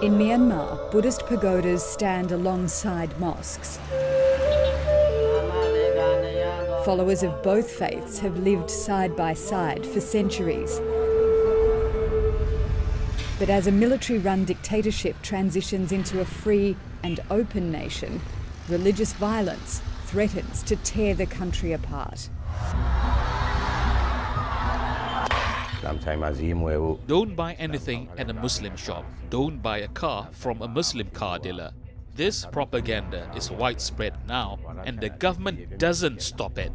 In Myanmar, Buddhist pagodas stand alongside mosques. Followers of both faiths have lived side by side for centuries. But as a military-run dictatorship transitions into a free and open nation, religious violence threatens to tear the country apart. Don't buy anything at a Muslim shop. Don't buy a car from a Muslim car dealer. This propaganda is widespread now, and the government doesn't stop it.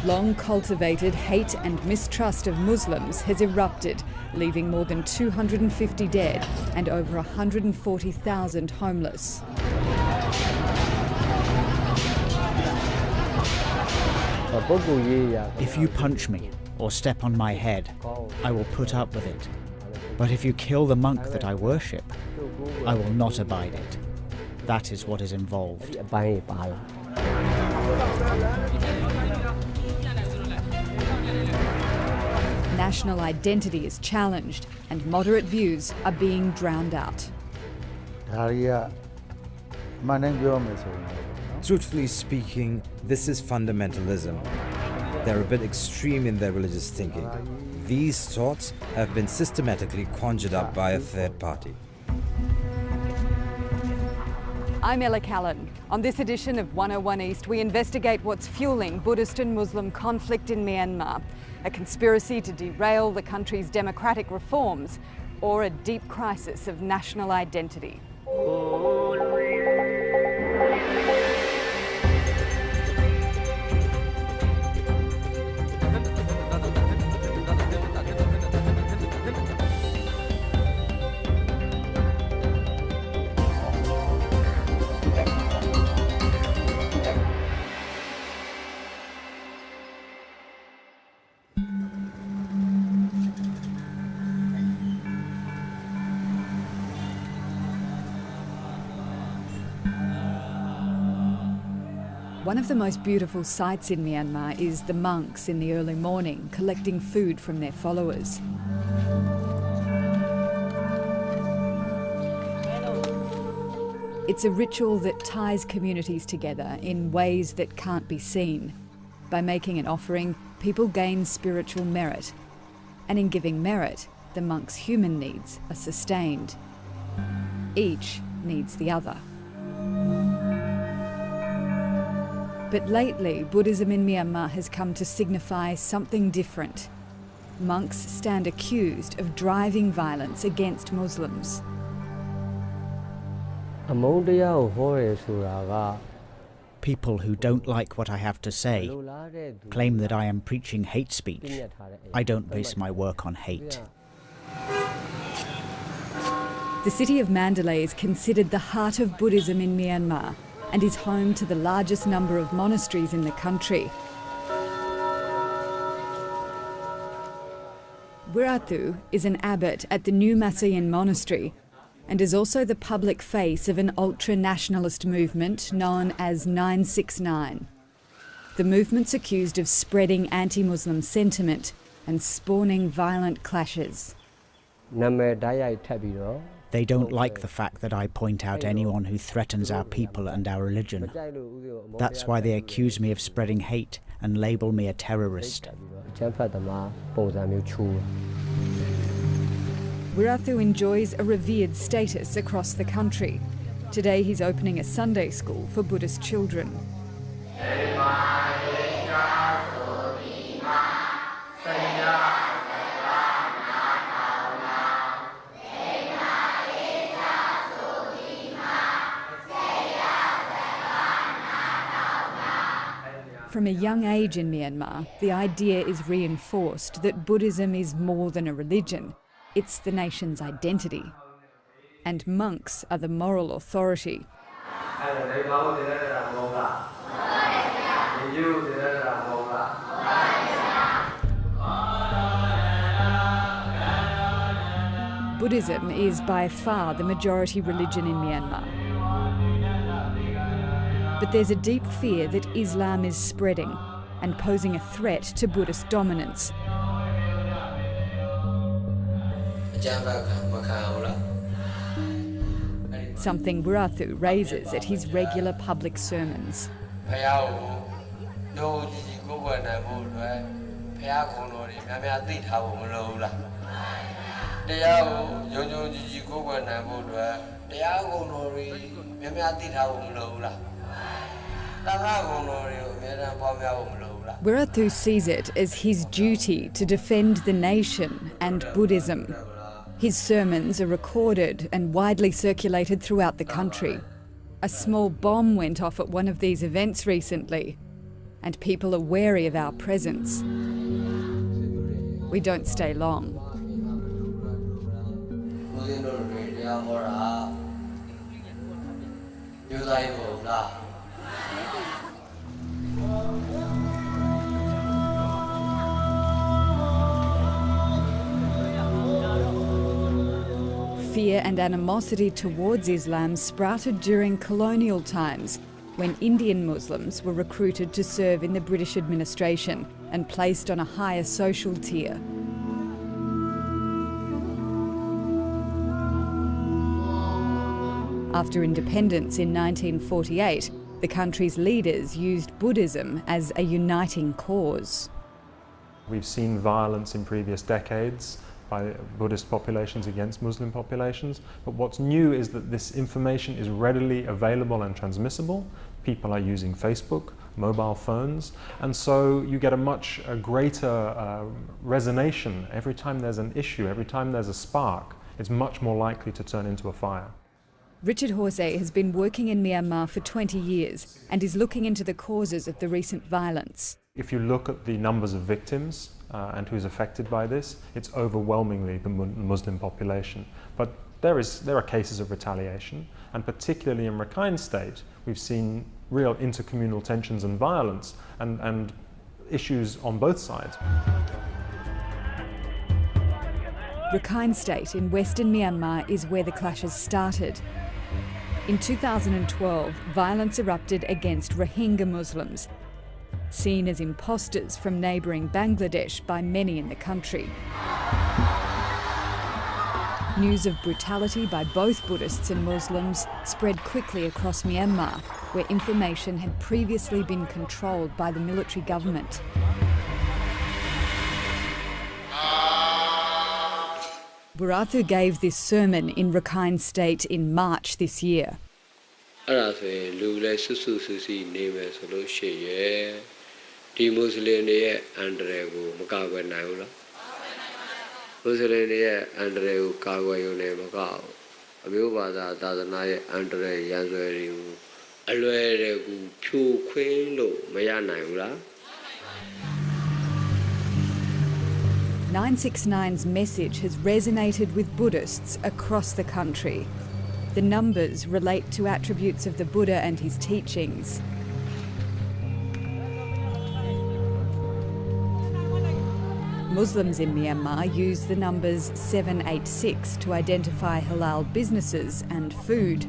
Long cultivated hate and mistrust of Muslims has erupted, leaving more than 250 dead and over 140,000 homeless. If you punch me or step on my head, I will put up with it. But if you kill the monk that I worship, I will not abide it. That is what is involved. National identity is challenged and moderate views are being drowned out. Truthfully speaking, this is fundamentalism. They're a bit extreme in their religious thinking. These thoughts have been systematically conjured up by a third party. I'm Ella Callan. On this edition of 101 East, we investigate what's fueling Buddhist and Muslim conflict in Myanmar, a conspiracy to derail the country's democratic reforms, or a deep crisis of national identity. One of the most beautiful sights in Myanmar is the monks in the early morning collecting food from their followers. It's a ritual that ties communities together in ways that can't be seen. By making an offering, people gain spiritual merit. And in giving merit, the monks' human needs are sustained. Each needs the other. But lately, Buddhism in Myanmar has come to signify something different. Monks stand accused of driving violence against Muslims. People who don't like what I have to say claim that I am preaching hate speech. I don't base my work on hate. The city of Mandalay is considered the heart of Buddhism in Myanmar and is home to the largest number of monasteries in the country. Wirathu is an abbot at the New Masayan Monastery and is also the public face of an ultra-nationalist movement known as 969. The movement's accused of spreading anti-Muslim sentiment and spawning violent clashes. They don't like the fact that I point out anyone who threatens our people and our religion. That's why they accuse me of spreading hate and label me a terrorist. Wirathu enjoys a revered status across the country. Today he's opening a Sunday school for Buddhist children. From a young age in Myanmar, the idea is reinforced that Buddhism is more than a religion. It's the nation's identity. And monks are the moral authority. Buddhism is by far the majority religion in Myanmar. But there's a deep fear that Islam is spreading and posing a threat to Buddhist dominance. Something Burathu raises at his regular public sermons. Burathu sees it as his duty to defend the nation and Buddhism. His sermons are recorded and widely circulated throughout the country. A small bomb went off at one of these events recently, and people are wary of our presence. We don't stay long. Fear and animosity towards Islam sprouted during colonial times, when Indian Muslims were recruited to serve in the British administration and placed on a higher social tier. After independence in 1948, the country's leaders used Buddhism as a uniting cause. We've seen violence in previous decades by Buddhist populations against Muslim populations, but what's new is that this information is readily available and transmissible. People are using Facebook, mobile phones, and so you get a much greater resonation. Every time there's an issue, every time there's a spark, it's much more likely to turn into a fire. Richard Horsey has been working in Myanmar for 20 years and is looking into the causes of the recent violence. If you look at the numbers of victims and who's affected by this, it's overwhelmingly the Muslim population. But there are cases of retaliation, and particularly in Rakhine State, we've seen real intercommunal tensions and violence and issues on both sides. Rakhine State in western Myanmar is where the clashes started. In 2012, violence erupted against Rohingya Muslims, seen as imposters from neighbouring Bangladesh by many in the country. News of brutality by both Buddhists and Muslims spread quickly across Myanmar, where information had previously been controlled by the military government. Burathu gave this sermon in Rakhine State in March this year. "969's message has resonated with Buddhists across the country. The numbers relate to attributes of the Buddha and his teachings. Muslims in Myanmar use the numbers 786 to identify halal businesses and food.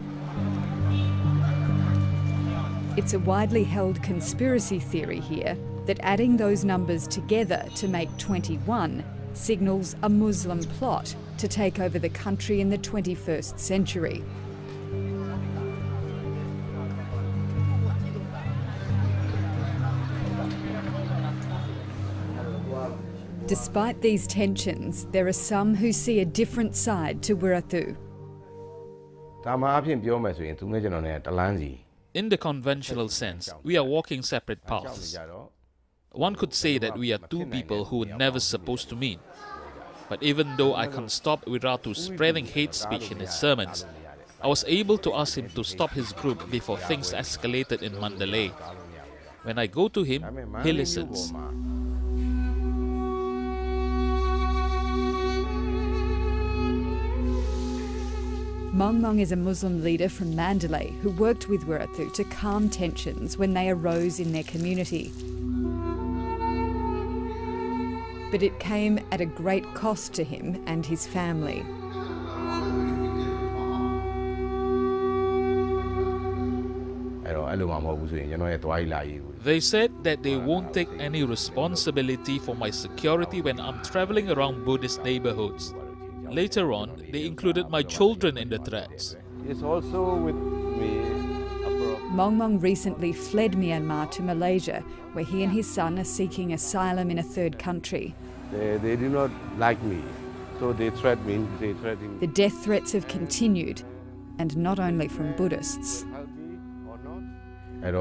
It's a widely held conspiracy theory here that adding those numbers together to make 21 signals a Muslim plot to take over the country in the 21st century. Despite these tensions, there are some who see a different side to Burathu. In the conventional sense, we are walking separate paths. One could say that we are two people who were never supposed to meet. But even though I can't stop Burathu spreading hate speech in his sermons, I was able to ask him to stop his group before things escalated in Mandalay. When I go to him, he listens. Mong Mong is a Muslim leader from Mandalay who worked with Burathu to calm tensions when they arose in their community. But it came at a great cost to him and his family. They said that they won't take any responsibility for my security when I'm traveling around Buddhist neighborhoods. Later on, they included my children in the threats. It's also with me. Mong Mong recently fled Myanmar to Malaysia, where he and his son are seeking asylum in a third country. They do not like me, so they threaten me. The death threats have continued, and not only from Buddhists. There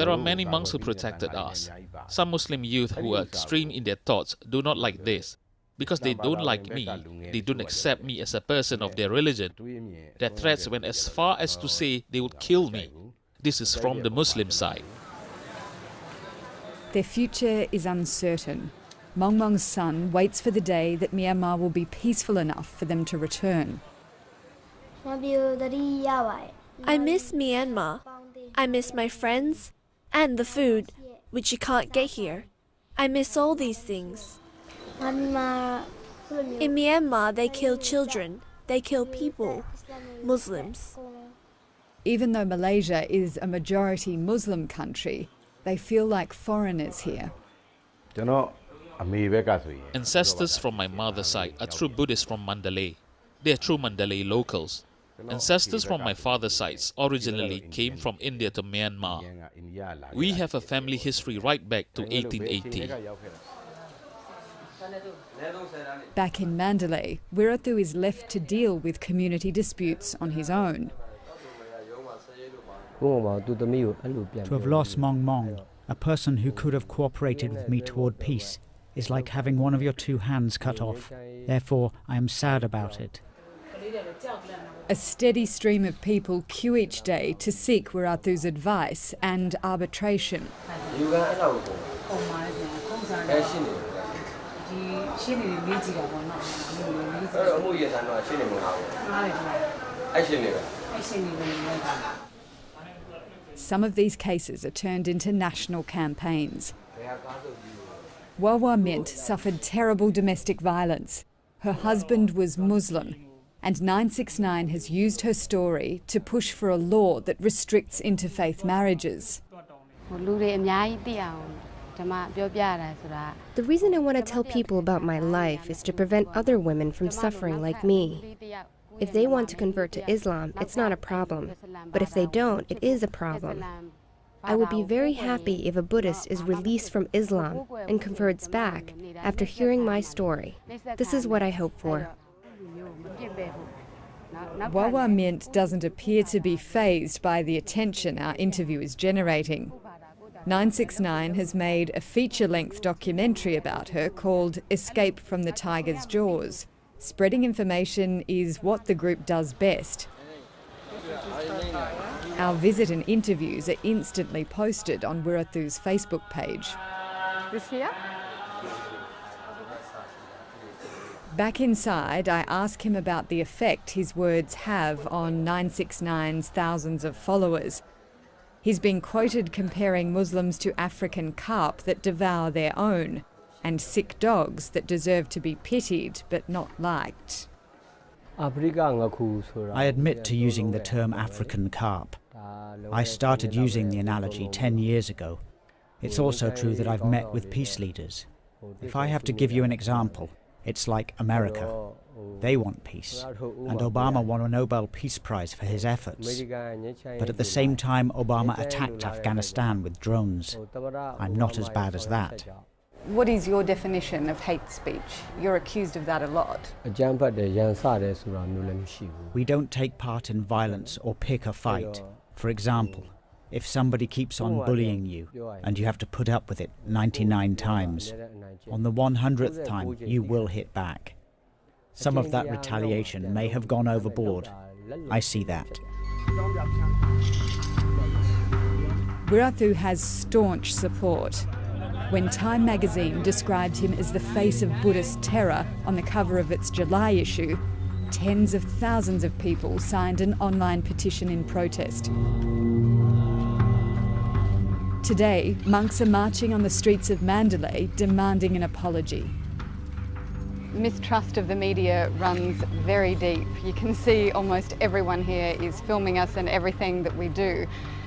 are many monks who protected us. Some Muslim youth who are extreme in their thoughts do not like this. Because they don't like me, they don't accept me as a person of their religion. Their threats went as far as to say they would kill me. This is from the Muslim side. Their future is uncertain. Mong Mong's son waits for the day that Myanmar will be peaceful enough for them to return. I miss Myanmar. I miss my friends and the food, which you can't get here. I miss all these things. In Myanmar, they kill children, they kill people, Muslims. Even though Malaysia is a majority Muslim country, they feel like foreigners here. Ancestors from my mother's side are true Buddhists from Mandalay. They are true Mandalay locals. Ancestors from my father's sides originally came from India to Myanmar. We have a family history right back to 1880. Back in Mandalay, Wirathu is left to deal with community disputes on his own. To have lost Mong Mong, a person who could have cooperated with me toward peace, is like having one of your two hands cut off. Therefore, I am sad about it. A steady stream of people queue each day to seek Wirathu's advice and arbitration. Some of these cases are turned into national campaigns. Wawa Mint suffered terrible domestic violence. Her husband was Muslim, and 969 has used her story to push for a law that restricts interfaith marriages. The reason I want to tell people about my life is to prevent other women from suffering like me. If they want to convert to Islam, it's not a problem. But if they don't, it is a problem. I would be very happy if a Buddhist is released from Islam and converts back after hearing my story. This is what I hope for. Wawa Mint doesn't appear to be fazed by the attention our interview is generating. 969 has made a feature-length documentary about her called Escape from the Tiger's Jaws. Spreading information is what the group does best. Our visit and interviews are instantly posted on Wirathu's Facebook page. This here? Back inside, I ask him about the effect his words have on 969's thousands of followers. He's been quoted comparing Muslims to African carp that devour their own, and sick dogs that deserve to be pitied but not liked. I admit to using the term African carp. I started using the analogy 10 years ago. It's also true that I've met with peace leaders. If I have to give you an example, it's like America. They want peace, and Obama won a Nobel Peace Prize for his efforts. But at the same time, Obama attacked Afghanistan with drones. I'm not as bad as that. What is your definition of hate speech? You're accused of that a lot. We don't take part in violence or pick a fight. For example, if somebody keeps on bullying you and you have to put up with it 99 times, on the 100th time you will hit back. Some of that retaliation may have gone overboard. I see that. Wirathu has staunch support. When Time magazine described him as the face of Buddhist terror on the cover of its July issue, tens of thousands of people signed an online petition in protest. Today, monks are marching on the streets of Mandalay demanding an apology. Mistrust of the media runs very deep. You can see almost everyone here is filming us and everything that we do.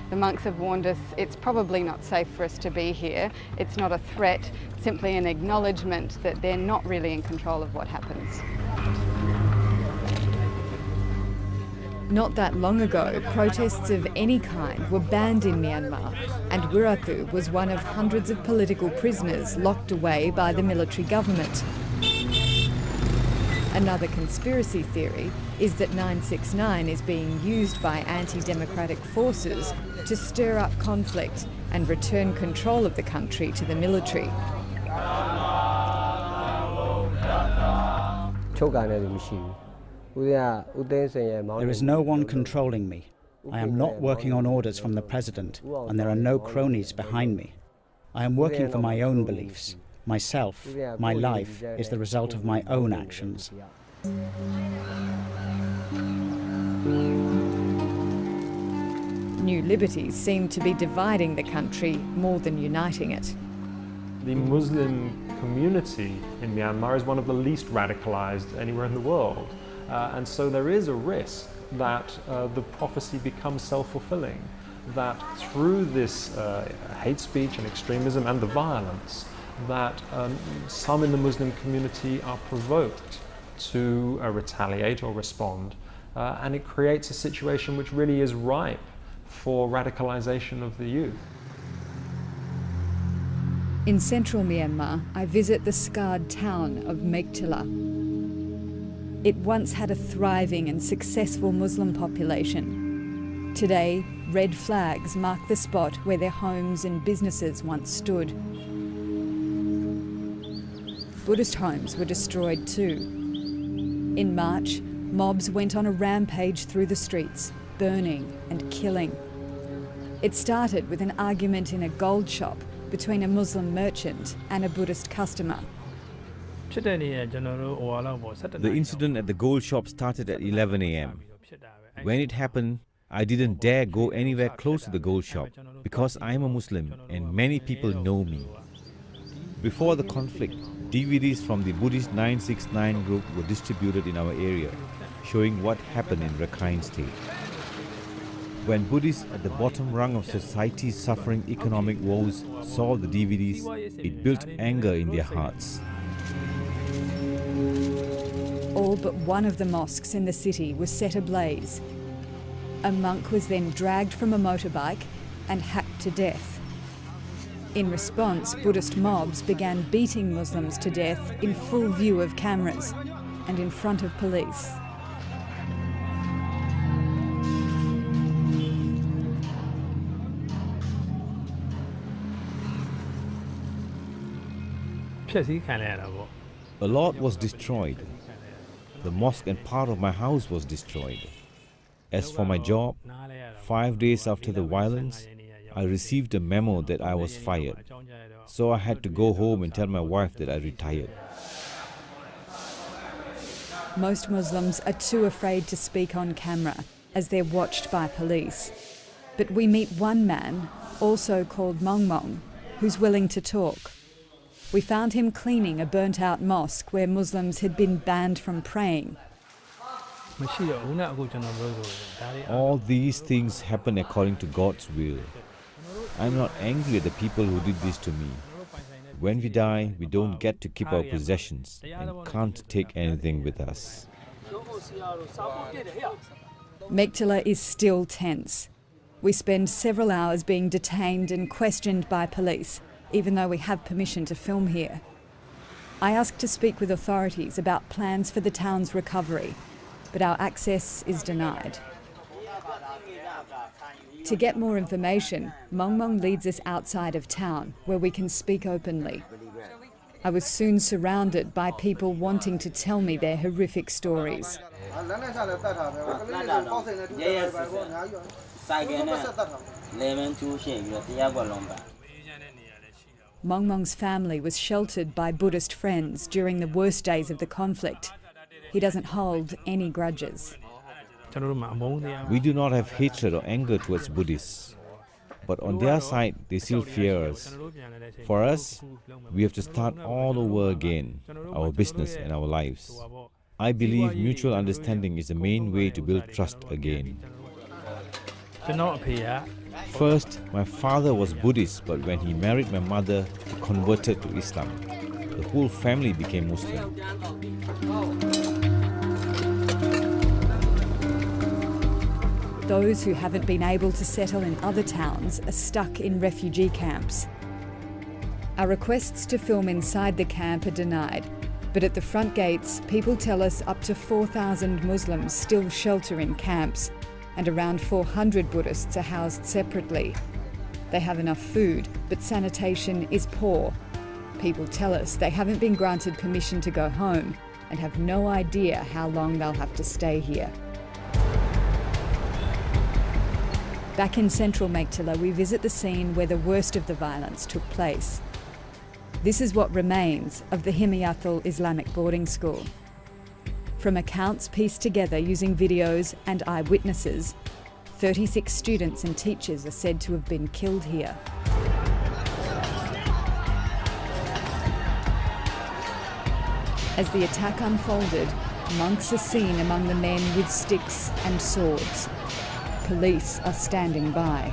The monks have warned us it's probably not safe for us to be here. It's not a threat, simply an acknowledgement that they're not really in control of what happens. Not that long ago, protests of any kind were banned in Myanmar, and Wirathu was one of hundreds of political prisoners locked away by the military government. Another conspiracy theory is that 969 is being used by anti-democratic forces to stir up conflict and return control of the country to the military. There is no one controlling me. I am not working on orders from the president, and there are no cronies behind me. I am working for my own beliefs. Myself, my life, is the result of my own actions. New liberties seem to be dividing the country more than uniting it. The Muslim community in Myanmar is one of the least radicalized anywhere in the world. And so there is a risk that the prophecy becomes self-fulfilling, that through this hate speech and extremism and the violence, that some in the Muslim community are provoked to retaliate or respond, and it creates a situation which really is ripe for radicalization of the youth. In central Myanmar, I visit the scarred town of Meghtila. It once had a thriving and successful Muslim population. Today, red flags mark the spot where their homes and businesses once stood. Buddhist homes were destroyed too. In March, mobs went on a rampage through the streets, burning and killing. It started with an argument in a gold shop between a Muslim merchant and a Buddhist customer. The incident at the gold shop started at 11 a.m. When it happened, I didn't dare go anywhere close to the gold shop because I am a Muslim and many people know me. Before the conflict, DVDs from the Buddhist 969 group were distributed in our area, showing what happened in Rakhine State. When Buddhists at the bottom rung of society suffering economic woes saw the DVDs, it built anger in their hearts. All but one of the mosques in the city was set ablaze. A monk was then dragged from a motorbike and hacked to death. In response, Buddhist mobs began beating Muslims to death in full view of cameras and in front of police. A lot was destroyed. The mosque and part of my house was destroyed. As for my job, 5 days after the violence, I received a memo that I was fired. So I had to go home and tell my wife that I retired. Most Muslims are too afraid to speak on camera as they're watched by police. But we meet one man, also called Mong Mong, who's willing to talk. We found him cleaning a burnt-out mosque where Muslims had been banned from praying. All these things happen according to God's will. I'm not angry at the people who did this to me. When we die, we don't get to keep our possessions and can't take anything with us. Meghtila is still tense. We spend several hours being detained and questioned by police, even though we have permission to film here. I asked to speak with authorities about plans for the town's recovery, but our access is denied. To get more information, Mong Mong leads us outside of town, where we can speak openly. I was soon surrounded by people wanting to tell me their horrific stories. Mong Mong's family was sheltered by Buddhist friends during the worst days of the conflict. He doesn't hold any grudges. We do not have hatred or anger towards Buddhists, but on their side, they still fear us. For us, we have to start all over again, our business and our lives. I believe mutual understanding is the main way to build trust again. First, my father was Buddhist, but when he married my mother, he converted to Islam. The whole family became Muslim. Those who haven't been able to settle in other towns are stuck in refugee camps. Our requests to film inside the camp are denied, but at the front gates, people tell us up to 4,000 Muslims still shelter in camps, and around 400 Buddhists are housed separately. They have enough food, but sanitation is poor. People tell us they haven't been granted permission to go home and have no idea how long they'll have to stay here. Back in central Meiktila, we visit the scene where the worst of the violence took place. This is what remains of the Himiyatul Islamic boarding school. From accounts pieced together using videos and eyewitnesses, 36 students and teachers are said to have been killed here. As the attack unfolded, monks are seen among the men with sticks and swords. Police are standing by.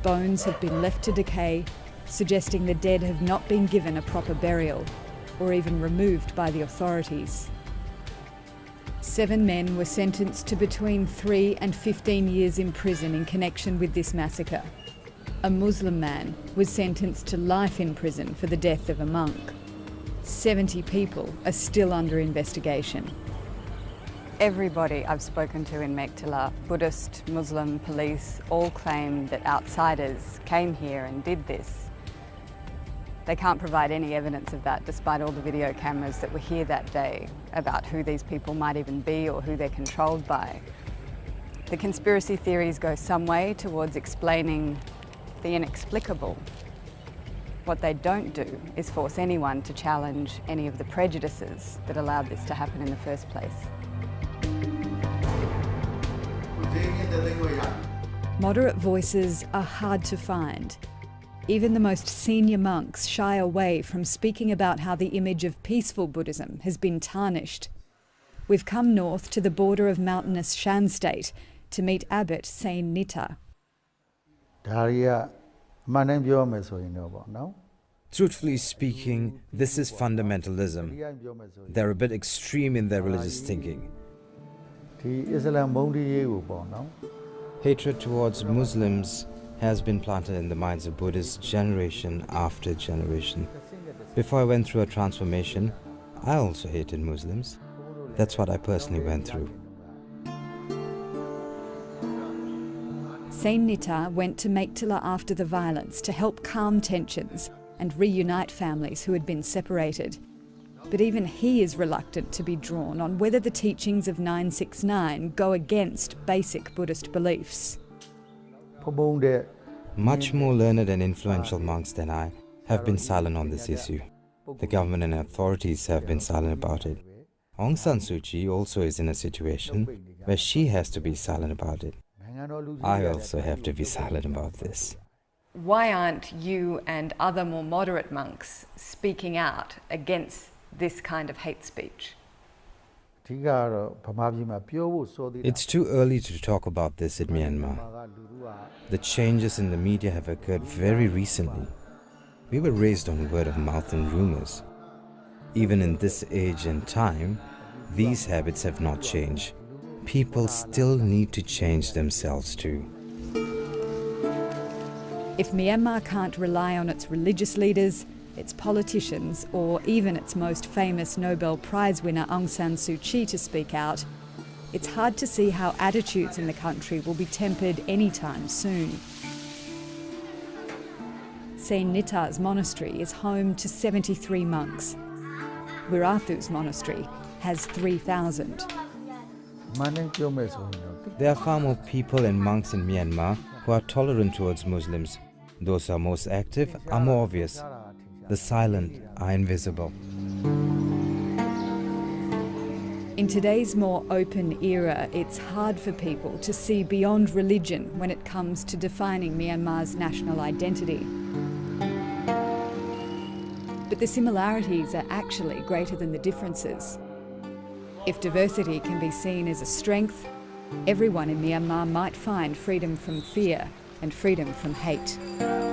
Bones have been left to decay, suggesting the dead have not been given a proper burial, or even removed by the authorities. 7 men were sentenced to between 3 and 15 years in prison in connection with this massacre. A Muslim man was sentenced to life in prison for the death of a monk. 70 people are still under investigation. Everybody I've spoken to in Meiktila, Buddhist, Muslim, police, all claim that outsiders came here and did this. They can't provide any evidence of that, despite all the video cameras that were here that day about who these people might even be or who they're controlled by. The conspiracy theories go some way towards explaining the inexplicable. What they don't do is force anyone to challenge any of the prejudices that allowed this to happen in the first place. Moderate voices are hard to find. Even the most senior monks shy away from speaking about how the image of peaceful Buddhism has been tarnished. We've come north to the border of mountainous Shan State to meet Abbot Sept Nita. Truthfully speaking, this is fundamentalism. They're a bit extreme in their religious thinking. Hatred towards Muslims has been planted in the minds of Buddhists generation after generation. Before I went through a transformation, I also hated Muslims. That's what I personally went through. Sept Nita went to Meiktila after the violence to help calm tensions and reunite families who had been separated. But even he is reluctant to be drawn on whether the teachings of 969 go against basic Buddhist beliefs. Much more learned and influential monks than I have been silent on this issue. The government and authorities have been silent about it. Aung San Suu Kyi also is in a situation where she has to be silent about it. I also have to be silent about this. Why aren't you and other more moderate monks speaking out against this kind of hate speech? It's too early to talk about this in Myanmar. The changes in the media have occurred very recently. We were raised on word of mouth and rumors. Even in this age and time, these habits have not changed. People still need to change themselves too. If Myanmar can't rely on its religious leaders, its politicians, or even its most famous Nobel Prize winner Aung San Suu Kyi to speak out, it's hard to see how attitudes in the country will be tempered anytime soon. Sept Nita's monastery is home to 73 monks. Wirathu's monastery has 3,000. There are far more people and monks in Myanmar who are tolerant towards Muslims. Those who are most active are more obvious. The silent are invisible. In today's more open era, it's hard for people to see beyond religion when it comes to defining Myanmar's national identity. But the similarities are actually greater than the differences. If diversity can be seen as a strength, everyone in Myanmar might find freedom from fear and freedom from hate.